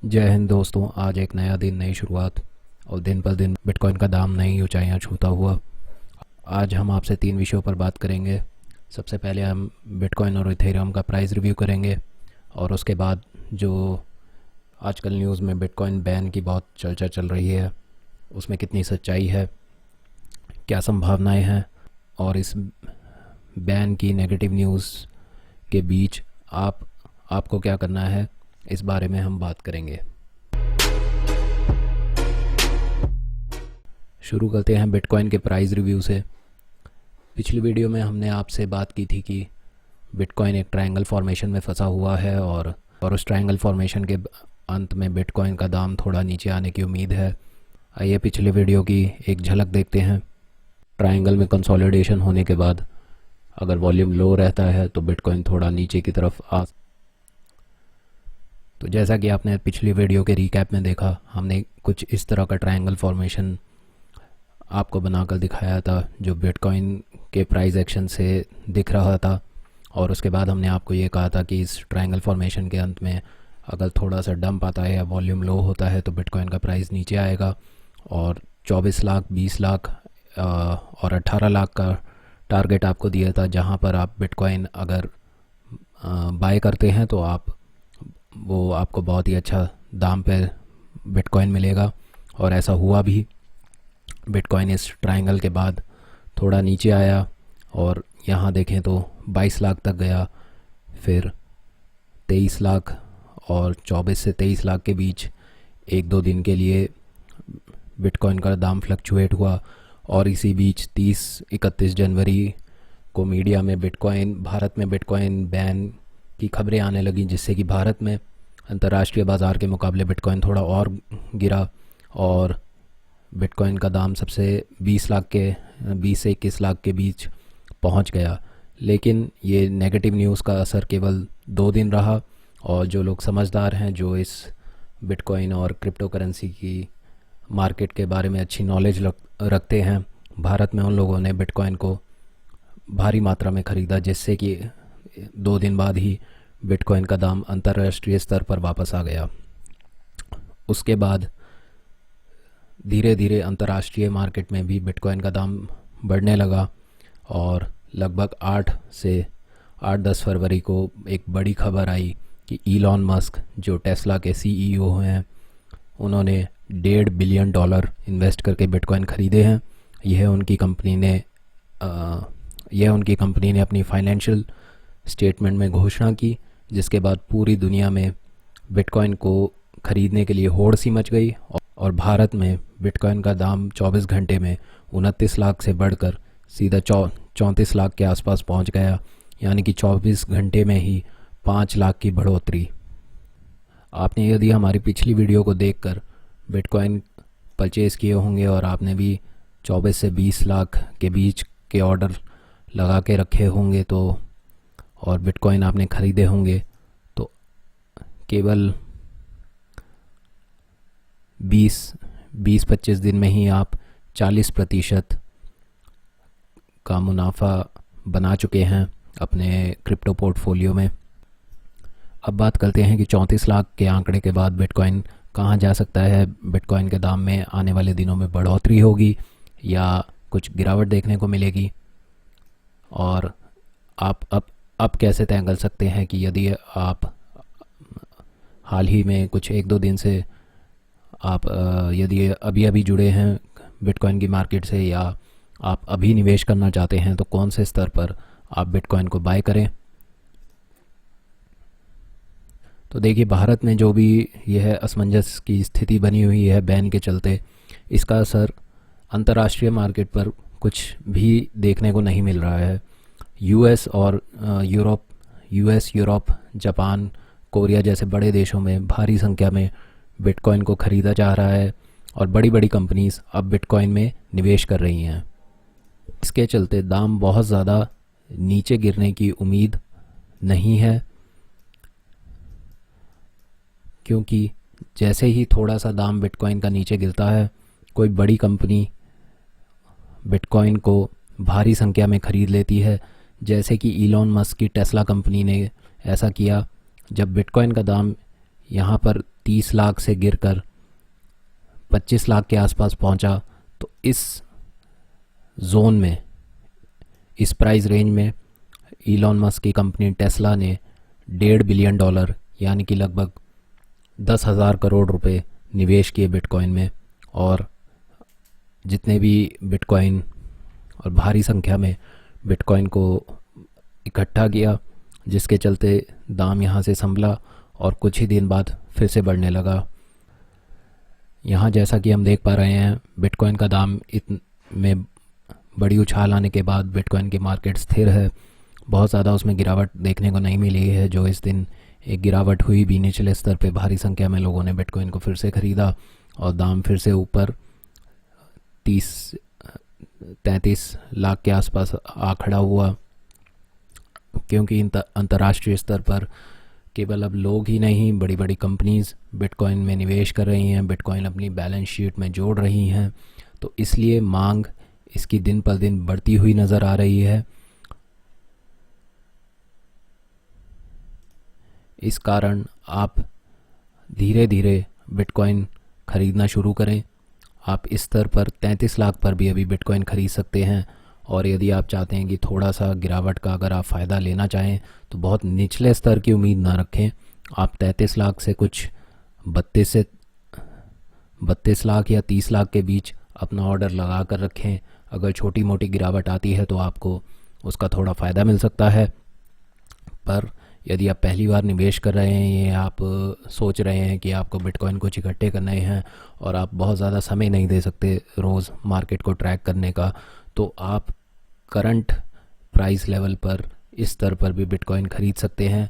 जय हिंद दोस्तों। आज एक नया दिन, नई शुरुआत और दिन पर दिन बिटकॉइन का दाम नई ऊंचाइयां छूता हुआ। आज हम आपसे 3 विषयों पर बात करेंगे। सबसे पहले हम बिटकॉइन और इथेरियम का प्राइस रिव्यू करेंगे और उसके बाद जो आजकल न्यूज़ में बिटकॉइन बैन की बहुत चर्चा चल रही है उसमें कितनी सच्चाई है, क्या संभावनाएं हैं और इस बैन की नेगेटिव न्यूज़ के बीच आपको क्या करना है, इस बारे में हम बात करेंगे। शुरू करते हैं बिटकॉइन के प्राइस रिव्यू से। पिछली वीडियो में हमने आपसे बात की थी कि बिटकॉइन एक ट्रायंगल फॉर्मेशन में फंसा हुआ है और उस ट्रायंगल फॉर्मेशन के अंत में बिटकॉइन का दाम थोड़ा नीचे आने की उम्मीद है। आइए पिछले वीडियो की एक झलक देखते हैं। ट्रायंगल में कंसोलिडेशन होने के बाद अगर वॉल्यूम लो रहता है तो बिटकॉइन थोड़ा नीचे की तरफ तो जैसा कि आपने पिछली वीडियो के रिकैप में देखा, हमने कुछ इस तरह का ट्रायंगल फॉर्मेशन आपको बनाकर दिखाया था जो बिटकॉइन के प्राइस एक्शन से दिख रहा था। और उसके बाद हमने आपको ये कहा था कि इस ट्रायंगल फॉर्मेशन के अंत में अगर थोड़ा सा डंप आता है या वॉल्यूम लो होता है तो बिटकॉइन का प्राइस नीचे आएगा और 24 लाख, 20 लाख और 18 लाख का टारगेट आपको दिया था, जहां पर आप बिटकॉइन अगर बाय करते हैं तो आपको बहुत ही अच्छा दाम पे बिटकॉइन मिलेगा। और ऐसा हुआ भी। बिटकॉइन इस ट्रायंगल के बाद थोड़ा नीचे आया और यहाँ देखें तो 22 लाख तक गया, फिर 23 लाख और 24 से 23 लाख के बीच 1-2 दिन के लिए बिटकॉइन का दाम फ्लक्चुएट हुआ। और इसी बीच 30-31 जनवरी को मीडिया में भारत में बिटकॉइन बैन की खबरें आने लगी, जिससे कि भारत में अंतर्राष्ट्रीय बाज़ार के मुकाबले बिटकॉइन थोड़ा और गिरा और बिटकॉइन का दाम सबसे 20 से 21 लाख के बीच पहुंच गया। लेकिन ये नेगेटिव न्यूज़ का असर केवल 2 दिन रहा और जो लोग समझदार हैं, जो इस बिटकॉइन और क्रिप्टो करेंसी की मार्केट के बारे में अच्छी नॉलेज रखते हैं, भारत में उन लोगों ने बिटकॉइन को भारी मात्रा में ख़रीदा, जिससे कि 2 दिन बाद ही बिटकॉइन का दाम अंतर्राष्ट्रीय स्तर पर वापस आ गया। उसके बाद धीरे धीरे अंतर्राष्ट्रीय मार्केट में भी बिटकॉइन का दाम बढ़ने लगा और लगभग 8-10 फरवरी को एक बड़ी खबर आई कि इलॉन मस्क, जो टेस्ला के सीईओ हैं, उन्होंने $1.5 बिलियन इन्वेस्ट करके बिटकॉइन ख़रीदे हैं। यह उनकी कंपनी ने अपनी फाइनेंशियल स्टेटमेंट में घोषणा की, जिसके बाद पूरी दुनिया में बिटकॉइन को ख़रीदने के लिए होड़ सी मच गई और भारत में बिटकॉइन का दाम 24 घंटे में 29 लाख से बढ़कर सीधा 34 लाख के आसपास पहुंच गया, यानी कि 24 घंटे में ही 5 लाख की बढ़ोतरी। आपने यदि हमारी पिछली वीडियो को देखकर बिटकॉइन परचेज़ किए होंगे और आपने भी 24 से 20 लाख के बीच के ऑर्डर लगा के रखे होंगे तो और बिटकॉइन आपने ख़रीदे होंगे तो केवल 20-25 दिन में ही आप 40% का मुनाफा बना चुके हैं अपने क्रिप्टो पोर्टफोलियो में। अब बात करते हैं कि 34 लाख के आंकड़े के बाद बिटकॉइन कहाँ जा सकता है। बिटकॉइन के दाम में आने वाले दिनों में बढ़ोतरी होगी या कुछ गिरावट देखने को मिलेगी। और आप अब कैसे तय कर सकते हैं कि यदि आप हाल ही में कुछ 1-2 दिन से आप यदि अभी जुड़े हैं बिटकॉइन की मार्केट से या आप अभी निवेश करना चाहते हैं तो कौन से स्तर पर आप बिटकॉइन को बाय करें। तो देखिए, भारत में जो भी यह असमंजस की स्थिति बनी हुई है बैन के चलते, इसका असर अंतर्राष्ट्रीय मार्केट पर कुछ भी देखने को नहीं मिल रहा है। यूएस, यूरोप, जापान, कोरिया जैसे बड़े देशों में भारी संख्या में बिटकॉइन को ख़रीदा जा रहा है और बड़ी बड़ी कंपनीज अब बिटकॉइन में निवेश कर रही हैं। इसके चलते दाम बहुत ज़्यादा नीचे गिरने की उम्मीद नहीं है, क्योंकि जैसे ही थोड़ा सा दाम बिटकॉइन का नीचे गिरता है, कोई बड़ी कंपनी बिटकॉइन को भारी संख्या में ख़रीद लेती है, जैसे कि इलॉन मस्क की टेस्ला कंपनी ने ऐसा किया। जब बिटकॉइन का दाम यहाँ पर 30 लाख से गिरकर 25 लाख के आसपास पहुंचा। तो इस जोन में, इस प्राइस रेंज में इलॉन मस्क की कंपनी टेस्ला ने $1.5 बिलियन यानी कि लगभग 10,000 करोड़ रुपए निवेश किए बिटकॉइन में। और जितने भी बिटकॉइन और भारी संख्या में बिटकॉइन को इकट्ठा किया, जिसके चलते दाम यहाँ से संभला और कुछ ही दिन बाद फिर से बढ़ने लगा। यहाँ जैसा कि हम देख पा रहे हैं, बिटकॉइन का दाम में बड़ी उछाल आने के बाद बिटकॉइन की मार्केट स्थिर है। बहुत ज़्यादा उसमें गिरावट देखने को नहीं मिली है। जो इस दिन एक गिरावट हुई भी, निचले स्तर पे भारी संख्या में लोगों ने बिटकॉइन को फिर से ख़रीदा और दाम फिर से ऊपर 30-33 लाख के आसपास आ खड़ा हुआ। क्योंकि अंतर्राष्ट्रीय स्तर पर केवल अब लोग ही नहीं, बड़ी बड़ी कंपनीज बिटकॉइन में निवेश कर रही हैं, बिटकॉइन अपनी बैलेंस शीट में जोड़ रही हैं। तो इसलिए मांग इसकी दिन पर दिन बढ़ती हुई नज़र आ रही है। इस कारण आप धीरे धीरे बिटकॉइन ख़रीदना शुरू करें। आप इस स्तर पर 33 लाख पर भी अभी बिटकॉइन ख़रीद सकते हैं। और यदि आप चाहते हैं कि थोड़ा सा गिरावट का अगर आप फ़ायदा लेना चाहें तो बहुत निचले स्तर की उम्मीद ना रखें। आप 33 लाख से कुछ 32 लाख या 30 लाख के बीच अपना ऑर्डर लगा कर रखें। अगर छोटी मोटी गिरावट आती है तो आपको उसका थोड़ा फ़ायदा मिल सकता है। पर यदि आप पहली बार निवेश कर रहे हैं या आप सोच रहे हैं कि आपको बिटकॉइन कुछ इकट्ठे करने हैं और आप बहुत ज़्यादा समय नहीं दे सकते रोज़ मार्केट को ट्रैक करने का, तो आप करंट प्राइस लेवल पर इस स्तर पर भी बिटकॉइन ख़रीद सकते हैं।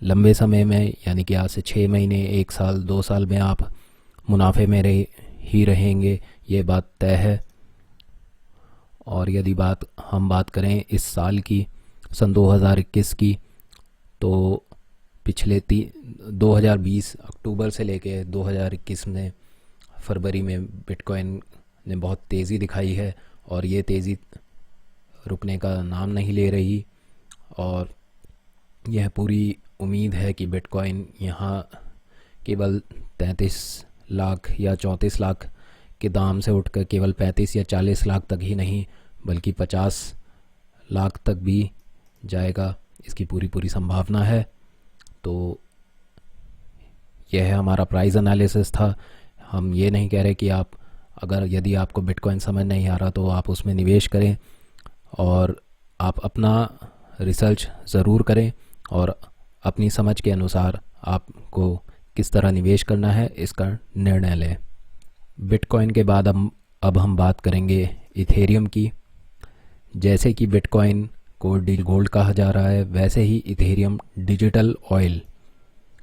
लंबे समय में, यानी कि आज से 6 महीने, 1 साल, 2 साल में आप मुनाफे में ही रहेंगे, ये बात तय है। और यदि हम बात करें इस साल की, सन 2021 की, तो पिछले 2020 अक्टूबर से लेके 2021 में फरवरी में बिटकॉइन ने बहुत तेज़ी दिखाई है और ये तेज़ी रुकने का नाम नहीं ले रही। और यह पूरी उम्मीद है कि बिटकॉइन यहाँ केवल 33 लाख या 34 लाख के दाम से उठकर केवल 35 या 40 लाख तक ही नहीं बल्कि 50 लाख तक भी जाएगा, इसकी पूरी संभावना है। तो यह हमारा प्राइस एनालिसिस था। हम ये नहीं कह रहे कि यदि आपको बिटकॉइन समझ नहीं आ रहा तो आप उसमें निवेश करें, और आप अपना रिसर्च ज़रूर करें और अपनी समझ के अनुसार आपको किस तरह निवेश करना है इसका निर्णय लें। बिटकॉइन के बाद अब हम बात करेंगे इथेरियम की। जैसे कि बिटकॉइन को डिजिटल गोल्ड कहा जा रहा है, वैसे ही इथेरियम डिजिटल ऑयल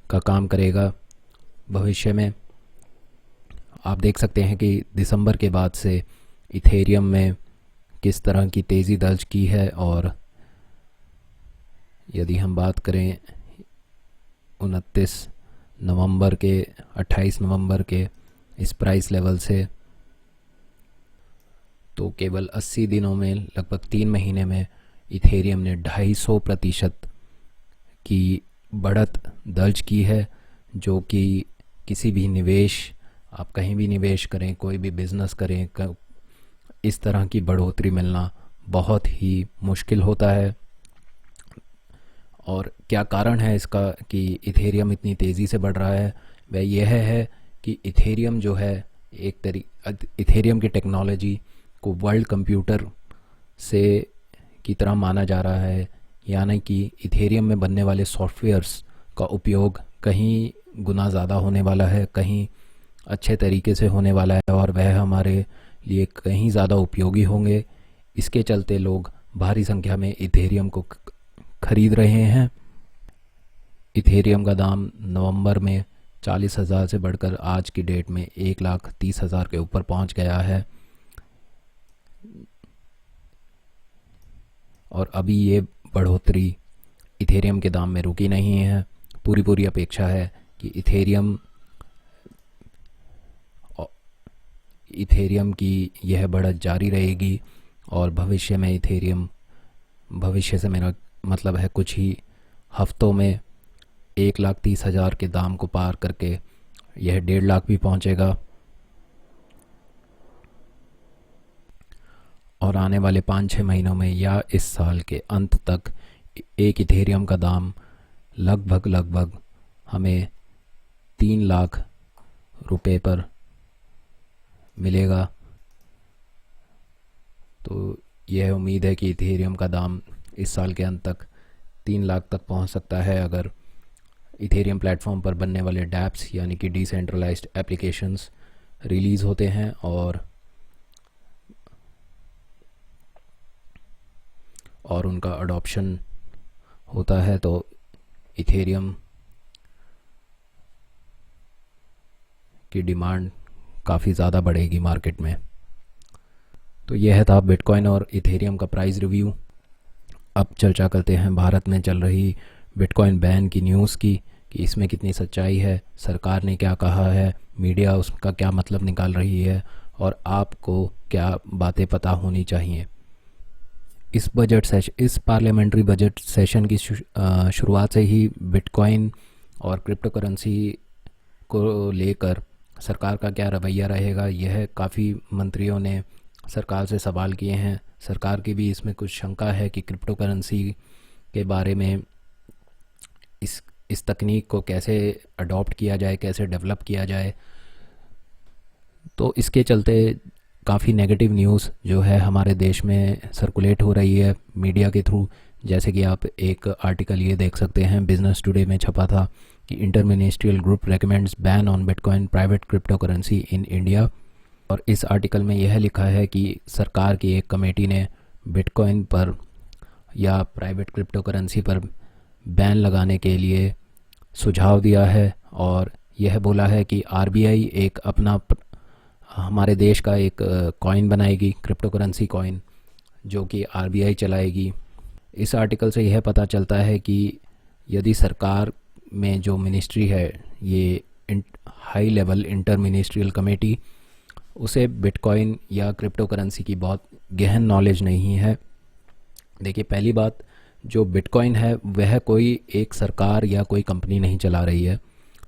का काम करेगा भविष्य में। आप देख सकते हैं कि दिसंबर के बाद से इथेरियम में किस तरह की तेज़ी दर्ज की है। और यदि हम बात करें 29 नवंबर के 28 नवंबर के इस प्राइस लेवल से, तो केवल 80 दिनों में, लगभग 3 महीने में इथेरियम ने 250% की बढ़त दर्ज की है, जो कि किसी भी निवेश, आप कहीं भी निवेश करें, कोई भी बिज़नेस करें, इस तरह की बढ़ोतरी मिलना बहुत ही मुश्किल होता है। और क्या कारण है इसका कि इथेरियम इतनी तेज़ी से बढ़ रहा है? वह यह है कि इथेरियम जो है, इथेरियम की टेक्नोलॉजी को वर्ल्ड कंप्यूटर से की तरह माना जा रहा है। यानी कि इथेरियम में बनने वाले सॉफ्टवेयर्स का उपयोग कहीं गुना ज़्यादा होने वाला है, कहीं अच्छे तरीके से होने वाला है, और वह हमारे लिए कहीं ज़्यादा उपयोगी होंगे। इसके चलते लोग भारी संख्या में इथेरियम को खरीद रहे हैं। इथेरियम का दाम नवंबर में 40,000 से बढ़कर आज की डेट में 1,30,000 के ऊपर पहुंच गया है। और अभी ये बढ़ोतरी इथेरियम के दाम में रुकी नहीं है। पूरी अपेक्षा है कि इथेरियम की यह बढ़त जारी रहेगी और भविष्य में इथेरियम, भविष्य से मेरा मतलब है कुछ ही हफ्तों में, 1,30,000 के दाम को पार करके यह 1.5 लाख भी पहुंचेगा और आने वाले 5-6 महीनों में या इस साल के अंत तक एक इथेरियम का दाम लगभग हमें 3 लाख रुपए पर मिलेगा। तो यह उम्मीद है कि इथेरियम का दाम इस साल के अंत तक 3 लाख तक पहुंच सकता है अगर इथेरियम प्लेटफॉर्म पर बनने वाले डैप्स यानी कि डिसेंट्रलाइज्ड एप्लीकेशंस रिलीज़ होते हैं और उनका अडॉप्शन होता है, तो इथेरियम की डिमांड काफ़ी ज़्यादा बढ़ेगी मार्केट में। तो यह था बिटकॉइन और इथेरियम का प्राइस रिव्यू। अब चर्चा करते हैं भारत में चल रही बिटकॉइन बैन की न्यूज़ की कि इसमें कितनी सच्चाई है, सरकार ने क्या कहा है, मीडिया उसका क्या मतलब निकाल रही है और आपको क्या बातें पता होनी चाहिए। इस पार्लियामेंट्री बजट सेशन की शुरुआत से ही बिटकॉइन और क्रिप्टो करेंसी को लेकर सरकार का क्या रवैया रहेगा, यह काफ़ी मंत्रियों ने सरकार से सवाल किए हैं। सरकार की भी इसमें कुछ शंका है कि क्रिप्टो करेंसी के बारे में इस तकनीक को कैसे अडॉप्ट किया जाए, कैसे डेवलप किया जाए। तो इसके चलते काफ़ी नेगेटिव न्यूज़ जो है हमारे देश में सर्कुलेट हो रही है मीडिया के थ्रू। जैसे कि आप एक आर्टिकल ये देख सकते हैं, बिजनेस टुडे में छपा था कि inter ministerial group recommends ban on bitcoin private crypto currency in India. और इस आर्टिकल में यह लिखा है कि सरकार की एक कमेटी ने बिटकॉइन पर या प्राइवेट क्रिप्टो करेंसी पर बैन लगाने के लिए सुझाव दिया है और यह बोला है कि आरबीआई एक अपना हमारे देश का एक कॉइन बनाएगी, क्रिप्टो करेंसी कॉइन, जो कि आरबीआई चलाएगी। इस आर्टिकल से यह पता चलता है कि यदि सरकार में जो मिनिस्ट्री है, ये high level inter ministerial committee, उसे बिटकॉइन या क्रिप्टो करेंसी की बहुत गहन नॉलेज नहीं है। देखिए, पहली बात, जो बिटकॉइन है वह कोई एक सरकार या कोई कंपनी नहीं चला रही है।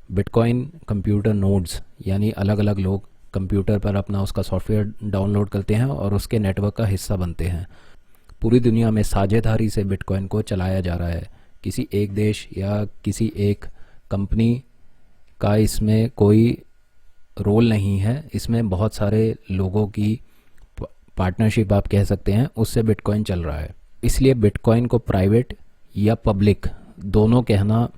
बिटकॉइन कंप्यूटर नोड्स यानी अलग अलग लोग कंप्यूटर पर अपना उसका सॉफ्टवेयर डाउनलोड करते हैं और उसके नेटवर्क का हिस्सा बनते हैं। पूरी दुनिया में साझेदारी से बिटकॉइन को चलाया जा रहा है। किसी एक देश या किसी एक कंपनी का इसमें कोई रोल नहीं है। इसमें बहुत सारे लोगों की पार्टनरशिप आप कह सकते हैं, उससे बिटकॉइन चल रहा है। इसलिए बिटकॉइन को प्राइवेट या पब्लिक दोनों कहना,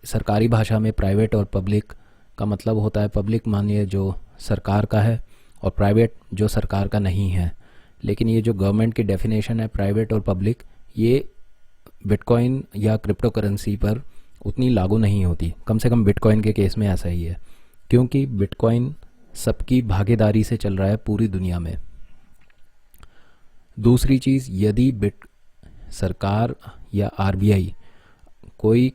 सरकारी भाषा में प्राइवेट और पब्लिक का मतलब होता है, पब्लिक मानिए जो सरकार का है और प्राइवेट जो सरकार का नहीं है। लेकिन ये जो गवर्नमेंट की डेफिनेशन है प्राइवेट और पब्लिक, ये बिटकॉइन या क्रिप्टो करेंसी पर उतनी लागू नहीं होती। कम से कम बिटकॉइन के केस में ऐसा ही है, क्योंकि बिटकॉइन सबकी भागीदारी से चल रहा है पूरी दुनिया में। दूसरी चीज़, यदि सरकार या आरबीआई कोई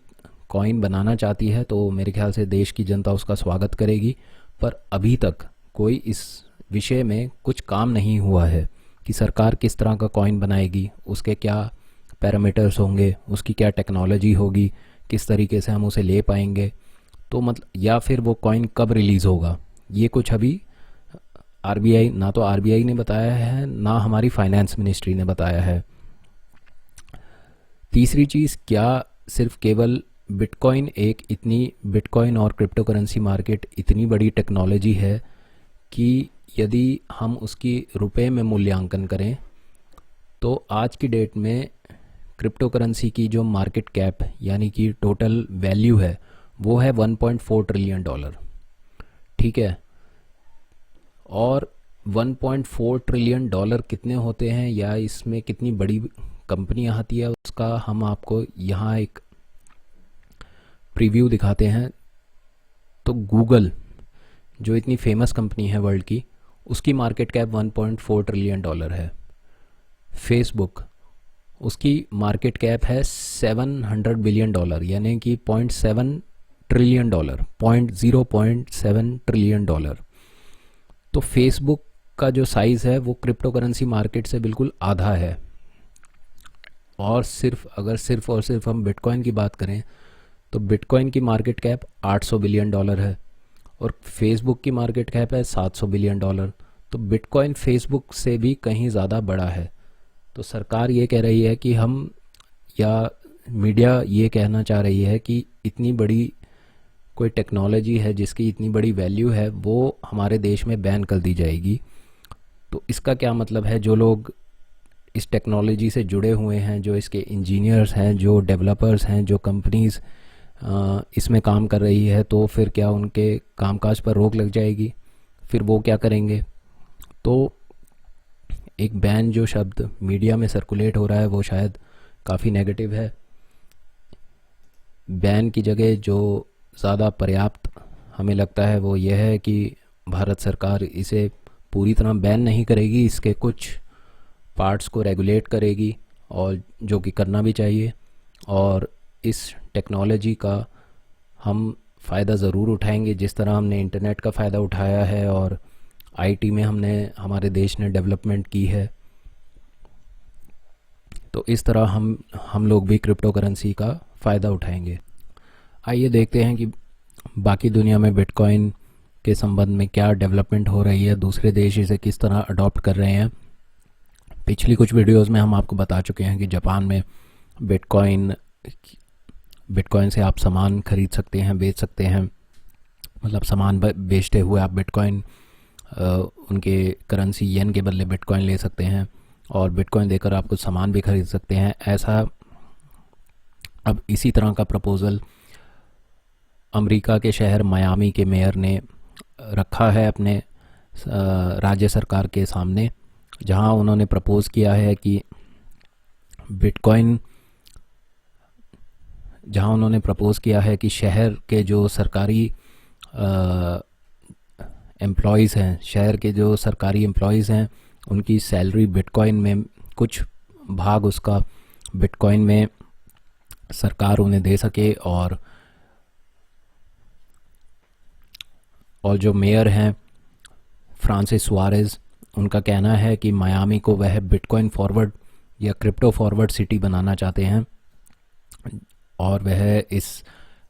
कॉइन बनाना चाहती है तो मेरे ख्याल से देश की जनता उसका स्वागत करेगी, पर अभी तक कोई इस विषय में कुछ काम नहीं हुआ है कि सरकार किस तरह का कॉइन बनाएगी, उसके क्या पैरामीटर्स होंगे, उसकी क्या टेक्नोलॉजी होगी, किस तरीके से हम उसे ले पाएंगे, तो मतलब या फिर वो कॉइन कब रिलीज़ होगा, ये कुछ अभी आरबीआई, ना तो आरबीआई ने बताया है ना हमारी फाइनेंस मिनिस्ट्री ने बताया है। तीसरी चीज़, क्या सिर्फ केवल बिटकॉइन और क्रिप्टो करेंसी मार्केट इतनी बड़ी टेक्नोलॉजी है कि यदि हम उसकी रुपए में मूल्यांकन करें तो आज की डेट में क्रिप्टो करेंसी की जो मार्केट कैप यानी कि टोटल वैल्यू है वो है $1.4 ट्रिलियन। ठीक है, और $1.4 ट्रिलियन कितने होते हैं या इसमें कितनी बड़ी कंपनियां आती है, उसका हम आपको यहाँ एक प्रीव्यू दिखाते हैं। तो गूगल जो इतनी फेमस कंपनी है वर्ल्ड की, उसकी मार्केट कैप $1.4 ट्रिलियन है। फेसबुक, उसकी मार्केट कैप है $700 बिलियन यानी कि $0.7 ट्रिलियन, $0.7 ट्रिलियन। तो फेसबुक का जो साइज़ है वो क्रिप्टो करेंसी मार्केट से बिल्कुल आधा है। और सिर्फ हम बिटकॉइन की बात करें तो बिटकॉइन की मार्केट कैप $800 बिलियन है और फेसबुक की मार्केट कैप है $700 बिलियन। तो बिटकॉइन फेसबुक से भी कहीं ज़्यादा बड़ा है। तो सरकार ये कह रही है कि हम, या मीडिया ये कहना चाह रही है कि इतनी बड़ी कोई टेक्नोलॉजी है जिसकी इतनी बड़ी वैल्यू है, वो हमारे देश में बैन कर दी जाएगी। तो इसका क्या मतलब है? जो लोग इस टेक्नोलॉजी से जुड़े हुए हैं, जो इसके इंजीनियर्स हैं, जो डेवलपर्स हैं, जो कंपनीज इसमें काम कर रही है, तो फिर क्या उनके कामकाज पर रोक लग जाएगी? फिर वो क्या करेंगे? तो एक बैन जो शब्द मीडिया में सर्कुलेट हो रहा है वो शायद काफ़ी नेगेटिव है। बैन की जगह जो ज़्यादा पर्याप्त हमें लगता है वो यह है कि भारत सरकार इसे पूरी तरह बैन नहीं करेगी, इसके कुछ पार्ट्स को रेगुलेट करेगी, और जो कि करना भी चाहिए। और इस टेक्नोलॉजी का हम फ़ायदा ज़रूर उठाएंगे, जिस तरह हमने इंटरनेट का फ़ायदा उठाया है और आईटी में हमारे देश ने डेवलपमेंट की है। तो इस तरह हम लोग भी क्रिप्टो करेंसी का फ़ायदा उठाएंगे। आइए देखते हैं कि बाकी दुनिया में बिटकॉइन के संबंध में क्या डेवलपमेंट हो रही है, दूसरे देश इसे किस तरह अडॉप्ट कर रहे हैं। पिछली कुछ वीडियोस में हम आपको बता चुके हैं कि जापान में बिटकॉइन से आप सामान खरीद सकते हैं, बेच सकते हैं। मतलब सामान बेचते हुए आप बिटकॉइन, उनके करेंसी येन के बदले बिटकॉइन ले सकते हैं, और बिटकॉइन देकर आप कुछ सामान भी खरीद सकते हैं। ऐसा अब इसी तरह का प्रपोज़ल अमेरिका के शहर मायामी के मेयर ने रखा है अपने राज्य सरकार के सामने, जहां उन्होंने प्रपोज़ किया है कि शहर के जो सरकारी एम्प्लॉयज़ हैं, उनकी सैलरी बिटकॉइन में, कुछ भाग उसका बिटकॉइन में सरकार उन्हें दे सके। और जो मेयर हैं फ्रांसिस सुआरेज, उनका कहना है कि मायामी को वह बिटकॉइन फॉरवर्ड या क्रिप्टो फॉरवर्ड सिटी बनाना चाहते हैं, और वह इस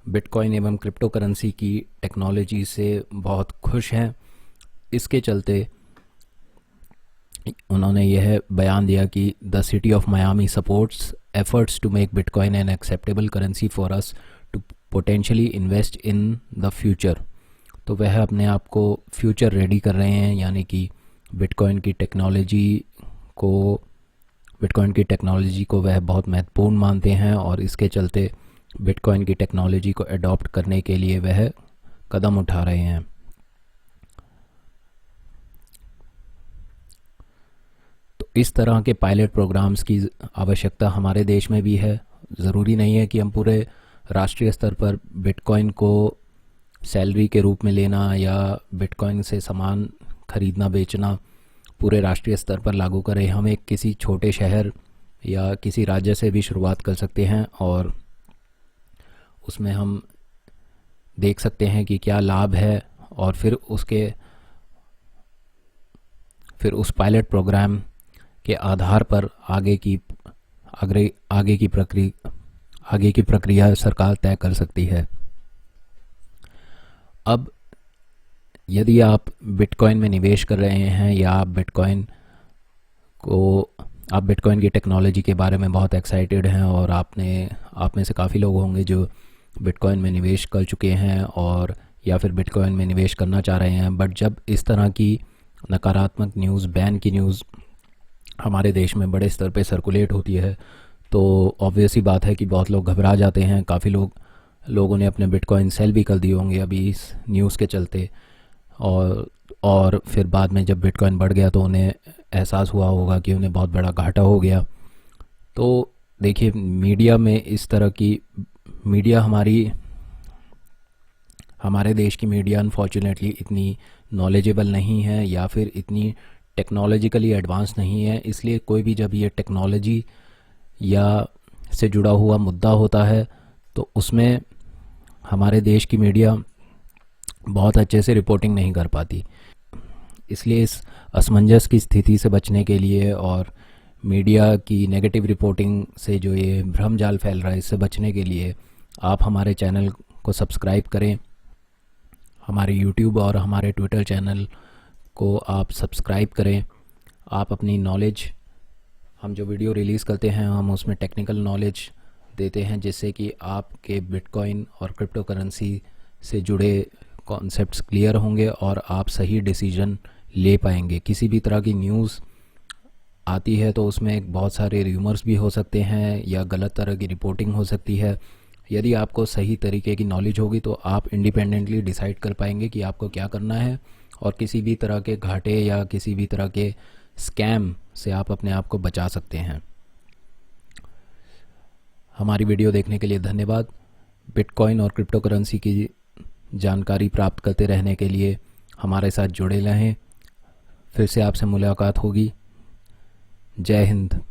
बिटकॉइन एवं क्रिप्टो करेंसी की टेक्नोलॉजी से बहुत खुश हैं। इसके चलते उन्होंने यह बयान दिया कि the city of Miami supports efforts to make bitcoin an acceptable currency for us to potentially invest in the future. तो वह अपने आप को फ्यूचर रेडी कर रहे हैं, यानी कि बिटकॉइन की टेक्नोलॉजी को वह बहुत महत्वपूर्ण मानते हैं, और इसके चलते बिटकॉइन की टेक्नोलॉजी को अडॉप्ट करने के लिए वह कदम उठा रहे हैं। तो इस तरह के पायलट प्रोग्राम्स की आवश्यकता हमारे देश में भी है। ज़रूरी नहीं है कि हम पूरे राष्ट्रीय स्तर पर बिटकॉइन को सैलरी के रूप में लेना या बिटकॉइन से सामान खरीदना बेचना पूरे राष्ट्रीय स्तर पर लागू करें। हम एक किसी छोटे शहर या किसी राज्य से भी शुरुआत कर सकते हैं, और उसमें हम देख सकते हैं कि क्या लाभ है, और फिर उस पायलट प्रोग्राम के आधार पर आगे की प्रक्रिया सरकार तय कर सकती है। अब यदि आप बिटकॉइन में निवेश कर रहे हैं, या आप बिटकॉइन की टेक्नोलॉजी के बारे में बहुत एक्साइटेड हैं, और आप में से काफ़ी लोग होंगे जो बिटकॉइन में निवेश कर चुके हैं और या फिर बिटकॉइन में निवेश करना चाह रहे हैं, बट जब इस तरह की नकारात्मक न्यूज़, बैन की न्यूज़ हमारे देश में बड़े स्तर पे सर्कुलेट होती है, तो ऑब्वियस ही बात है कि बहुत लोग घबरा जाते हैं। काफ़ी लोगों ने अपने बिटकॉइन सेल भी कर दिए होंगे अभी इस न्यूज़ के चलते, और फिर बाद में जब बिटकॉइन बढ़ गया तो उन्हें एहसास हुआ होगा कि उन्हें बहुत बड़ा घाटा हो गया। तो देखिए, हमारे देश की मीडिया अनफॉर्चुनेटली इतनी नॉलेजेबल नहीं है, या फिर इतनी टेक्नोलॉजिकली एडवांस नहीं है। इसलिए कोई भी जब ये टेक्नोलॉजी या से जुड़ा हुआ मुद्दा होता है तो उसमें हमारे देश की मीडिया बहुत अच्छे से रिपोर्टिंग नहीं कर पाती। इसलिए इस असमंजस की स्थिति से बचने के लिए और मीडिया की नेगेटिव रिपोर्टिंग से जो ये भ्रम जाल फैल रहा है, इससे बचने के लिए आप हमारे चैनल को सब्सक्राइब करें, हमारे यूट्यूब और हमारे ट्विटर चैनल को आप सब्सक्राइब करें। आप अपनी नॉलेज, हम जो वीडियो रिलीज़ करते हैं हम उसमें टेक्निकल नॉलेज देते हैं, जिससे कि आपके बिटकॉइन और क्रिप्टो करेंसी से जुड़े कॉन्सेप्ट्स क्लियर होंगे और आप सही डिसीजन ले पाएंगे। किसी भी तरह की न्यूज़ आती है तो उसमें बहुत सारे र्यूमर्स भी हो सकते हैं या गलत तरह की रिपोर्टिंग हो सकती है। यदि आपको सही तरीके की नॉलेज होगी तो आप इंडिपेंडेंटली डिसाइड कर पाएंगे कि आपको क्या करना है, और किसी भी तरह के घाटे या किसी भी तरह के स्कैम से आप अपने आप को बचा सकते हैं। हमारी वीडियो देखने के लिए धन्यवाद। बिटकॉइन और क्रिप्टो करेंसी की जानकारी प्राप्त करते रहने के लिए हमारे साथ जुड़े रहें। फिर से आपसे मुलाकात होगी। जय हिंद।